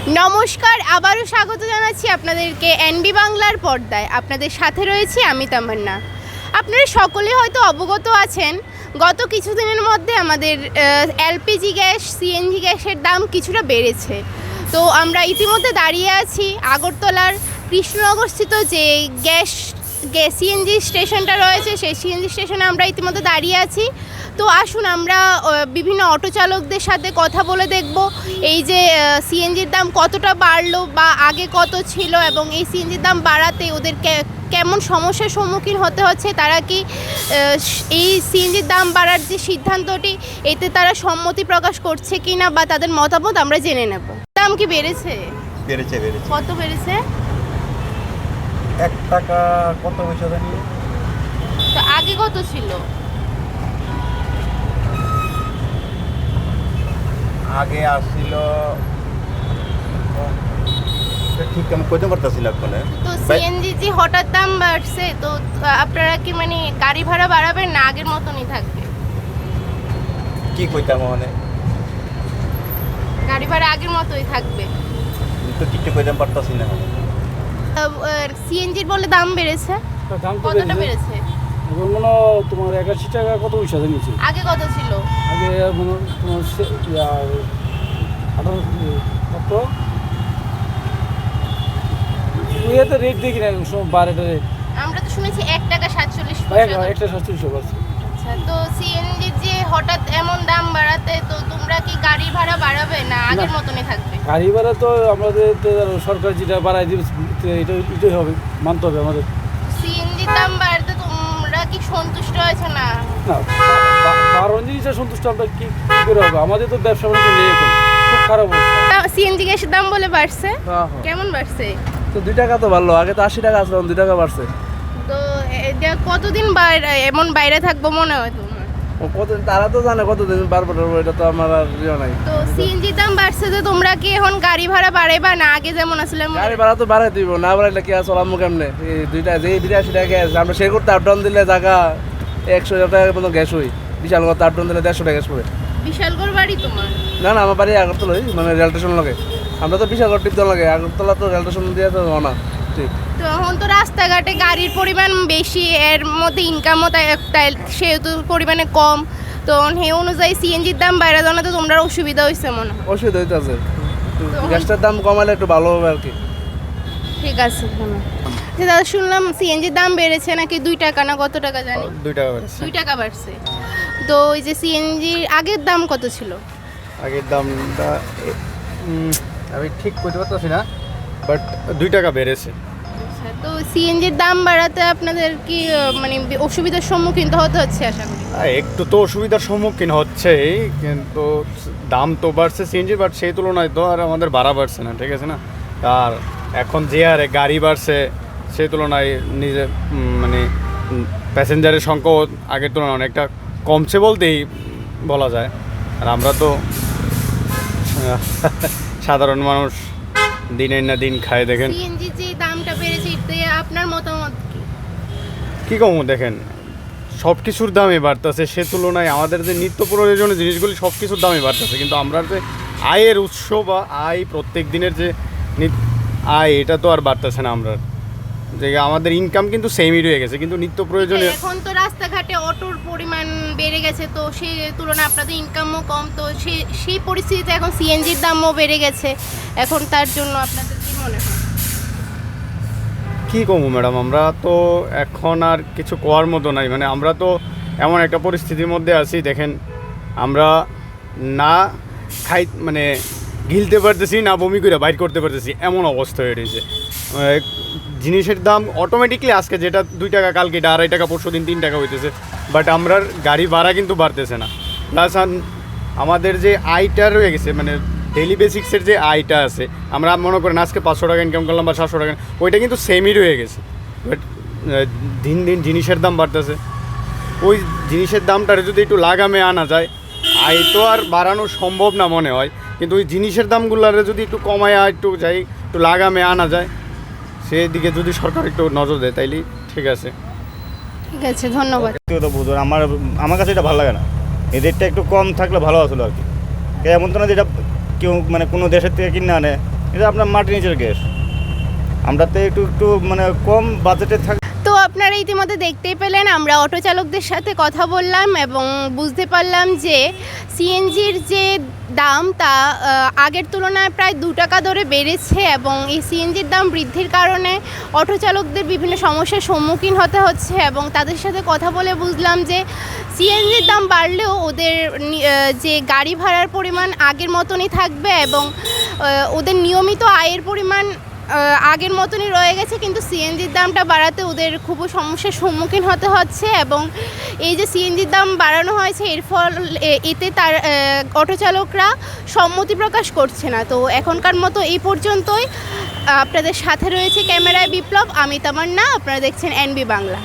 নমস্কার, আবারও স্বাগত জানাচ্ছি আপনাদেরকে এনবি বাংলার পর্দায়। আপনাদের সাথে রয়েছি আমি তামান্না। আপনারা সকলে হয়তো অবগত আছেন, গত কিছুদিনের মধ্যে আমাদের এলপিজি গ্যাস, সিএনজি গ্যাসের দাম কিছুটা বেড়েছে। তো আমরা ইতিমধ্যে দাঁড়িয়ে আছি আগরতলার কৃষ্ণনগরস্থিত যে সিএনজি স্টেশনটা রয়েছে, সেই সিএনজি স্টেশনে আমরা ইতিমধ্যে দাঁড়িয়ে আছি। তো আসুন আমরা বিভিন্ন অটো চালকদের সাথে কথা বলে দেখব এই যে সিএনজির দাম কতটা বাড়লো বা আগে কত ছিল, এবং এই সিএনজির দাম বাড়াতে ওদের কেমন সমস্যার সম্মুখীন হতে হচ্ছে, তারা কি এই সিএনজির দাম বাড়ার যে সিদ্ধান্তটি এতে তারা সম্মতি প্রকাশ করছে কিনা বা তাদের মতামত আমরা জেনে নেব। দাম কি বেড়েছে? বেড়েছে। কত বেড়েছে? 1 টাকা কত পয়সা জানি। তো আগে কত ছিল? আগে আসছিল ঠিক আমি কইতে পারতাছি না কোনে। তো সিএনজি যে হঠাৎ দাম বাড়ছে, তো আপনারা কি মানে গাড়ি ভাড়া বাড়াবেন না আগের মতনই থাকবে? কি কইতাম মানে গাড়ি ভাড়া আগের মতোই থাকবে তো কিছু কইতাম পারতাছি না। সিএনজির বলে দাম বেড়েছে, দাম তো কতটা বেড়েছে? এখন মনে তোমার 81 টাকা কত পয়সা নিয়েছে। আগে কত ছিল? আগে মনে তোমার কত তো রেট দেখি না সব বারেটা রেট। আমরা তো শুনেছি 1 টাকা 47 একটা 47 পারছে। আচ্ছা, তো সিএনজির যে হঠাৎ এমন দাম বাড়াতে, তো তোমরা কি গাড়ি ভাড়া বাড়াবে না আগের মতনই থাকবে? গাড়ি ভাড়া তো আমাদের সরকার যেটা বাড়াই দিবে এটাই হবে, মানতে হবে আমাদের। সিএনজির দাম বাড়তে তোমরা কি সন্তুষ্ট হয়েছে না? না, বারণ জিনিসটা সন্তুষ্ট আমরা কি করে হবে, আমাদের তো ব্যবসা বাণিজ্য নেই এখন, খুব খারাপ অবস্থা। সিএনজি গ্যাসের দাম বলে বাড়ছে, কেমন বাড়ছে? তো 2 টাকা তো বাড়লো, আগে তো 80 টাকা আসলো, 2 টাকা বাড়ছে। তো এটা কতদিন এমন বাইরে থাকবো মনে হয় তোমার? কতদিন তারা তো জানে, কতদিন বাড়বো এটা তো আমার আর ইয়ে নাই। তো সিএনজির দাম বাড়ছে, তো তোমরা কি এখন গাড়ি ভাড়া বাড়াইবা না আগে যেমন আসলে? গাড়ি ভাড়া তো বাড়াই দিব, না বাড়াইলে কি আছে চলামু কেমনে? এই দুইটা যে 82 টাকা গ্যাস আমরা সে করতে আপডাউন দিলে জায়গা 100 টাকা পর্যন্ত গ্যাস হই, বিশাল করতে আপডাউন দিলে 150 টাকা গ্যাস পড়ে। বিশালগড় বাড়ি তোমার? না না, আমার বাড়ি আগরতলা, মানে রেল স্টেশন লাগে। আমরা তো বিশালগড় টিপতে লাগে, আগরতলা তো রেল স্টেশন দিয়ে তো না ঠিক। তো এখন তো রাস্তাঘাটে গাড়ির পরিমাণ বেশি, এর মধ্যে ইনকামও তাই সেহেতু পরিমাণে কম, তো সেই অনুযায়ী সিএনজির দাম বাইরে জানাতে তোমরা অসুবিধা হয়েছে মনে হয়? অসুবিধা হইতেছে, গ্যাসটার দাম কমালে একটু ভালো হবে আর কি। ঠিক আছে। যে দাদা, শুনলাম সিএনজির দাম বেড়েছে নাকি 2 টাকা না কত টাকা জানি? 2 টাকা বেড়েছে। 2 টাকা বাড়ছে। তো ওই যে সিএনজির আগের দাম কত ছিল? আগের দামটা আমি ঠিক কইতে পারতাছি না, বাট 2 টাকা বেড়েছে। আচ্ছা, তো সিএনজির দাম বাড়াতে আপনাদের কি মানে অসুবিধার সম্মুখীন তো হতে হচ্ছে আশা করি? একটু তো অসুবিধার সম্মুখীন হচ্ছেই, কিন্তু দাম তো বাড়ছে সিএনজি, বাট সেই তুলনায় তো আর আমাদের ভাড়া বাড়ছে না, ঠিক আছে না? আর এখন যে হারে গাড়ি বাড়ছে সেই তুলনায় নিজে মানে প্যাসেঞ্জারের সংখ্যাও আগের তুলনায় অনেকটা কমছে বলতেই বলা যায়। আর আমরা তো সাধারণ মানুষ, দিনের না দিন খায়। দেখেন সিএনজি যে দামটা বেড়েছে, এতে আপনার মতামত কী কম, দেখেন সব কিছুর দামই বাড়তেছে, সে তুলনায় আমাদের যে নিত্য প্রয়োজনীয় জিনিসগুলি সব কিছুর দামই বাড়তেছে, কিন্তু আমরা যে আয়ের উৎস বা আয় প্রত্যেক দিনের যে আয় এটা তো আর বাড়তেছে না। আমরা যে আমাদের ইনকাম কিন্তু সেমই রয়ে গেছে, কিন্তু নিত্য প্রয়োজনীয় এখন তো রাস্তাঘাটে অটোর পরিমাণ বেড়ে গেছে, তো সেই তুলনায় আপনাদের ইনকামও কম, তো সেই পরিস্থিতিতে এখন সিএনজির দামও বেড়ে গেছে, এখন তার জন্য আপনাদের কি মনে হয়? কী কমু ম্যাডাম, আমরা তো এখন আর কিছু কোয়ার মতো নাই। মানে আমরা তো এমন একটা পরিস্থিতির মধ্যে আছি, দেখেন আমরা না খাই মানে গিলতে পারতেছি, না বমি করে বাইর করতে পারতেছি, এমন অবস্থা হয়ে রয়েছে। জিনিসের দাম অটোমেটিকলি আজকে যেটা 2 টাকা, কালকে এটা 2.5 টাকা, পরশু দিন 3 টাকা হইতেছে, বাট আমরা গাড়ি ভাড়া কিন্তু বাড়তেছে না। প্লাস আমাদের যে আয়টা রয়ে গেছে, মানে ডেইলি বেসিক্সের যে আয়টা আছে, আমরা মনে করেন আজকে 500 টাকা ইনকাম করলাম বা 700 টাকা, ওইটা কিন্তু সেমই রয়ে গেছে। বাট দিন দিন জিনিসের দাম বাড়তেছে, ওই জিনিসের দামটারে যদি একটু লাগামে আনা যায়, আয় তো আর বাড়ানো সম্ভব না মনে হয়, কিন্তু ওই জিনিসের দামগুলারে যদি একটু কমায় একটু যাই, একটু লাগামে আনা যায়, সেদিকে যদি সরকার একটু নজর দেয় তাইলেই ঠিক আছে। ঠিক আছে, ধন্যবাদ। তো বুঝুন, আমার কাছে এটা ভালো লাগে না, এদেরটা একটু কম থাকলে ভালো আসলো আর কি। এমন তো না যেটা কেউ মানে কোনো দেশের থেকে কিনে আনে এটা আপনার মাটির নিচের গ্যাস। আমরা তো একটু মানে কম বাজেটে থাকি। তো আপনারা ইতিমধ্যে দেখতেই পেলেন, আমরা অটো চালকদের সাথে কথা বললাম এবং বুঝতে পারলাম যে সিএনজির যে দাম তা আগের তুলনায় প্রায় 2 টাকা দরে বেড়েছে এবং এই সিএনজির দাম বৃদ্ধির কারণে অটো চালকদের বিভিন্ন সমস্যার সম্মুখীন হতে হচ্ছে এবং তাদের সাথে কথা বলে বুঝলাম যে সিএনজির দাম বাড়লেও ওদের যে গাড়ি ভাড়ার পরিমাণ আগের মতনই থাকবে এবং ওদের নিয়মিত আয়ের পরিমাণ আগের মতনই রয়ে গেছে, কিন্তু সিএনজির দামটা বাড়াতে ওদের খুব সমস্যার সম্মুখীন হতে হচ্ছে এবং এই যে সিএনজির দাম বাড়ানো হয়েছে এর এতে তার অটো চালকরা সম্মতি প্রকাশ করছে না। তো এখনকার মতো এই পর্যন্তই। আপনাদের সাথে রয়েছে ক্যামেরায় বিপ্লব, আমি তামান্না, আপনারা দেখছেন এনবি বাংলা।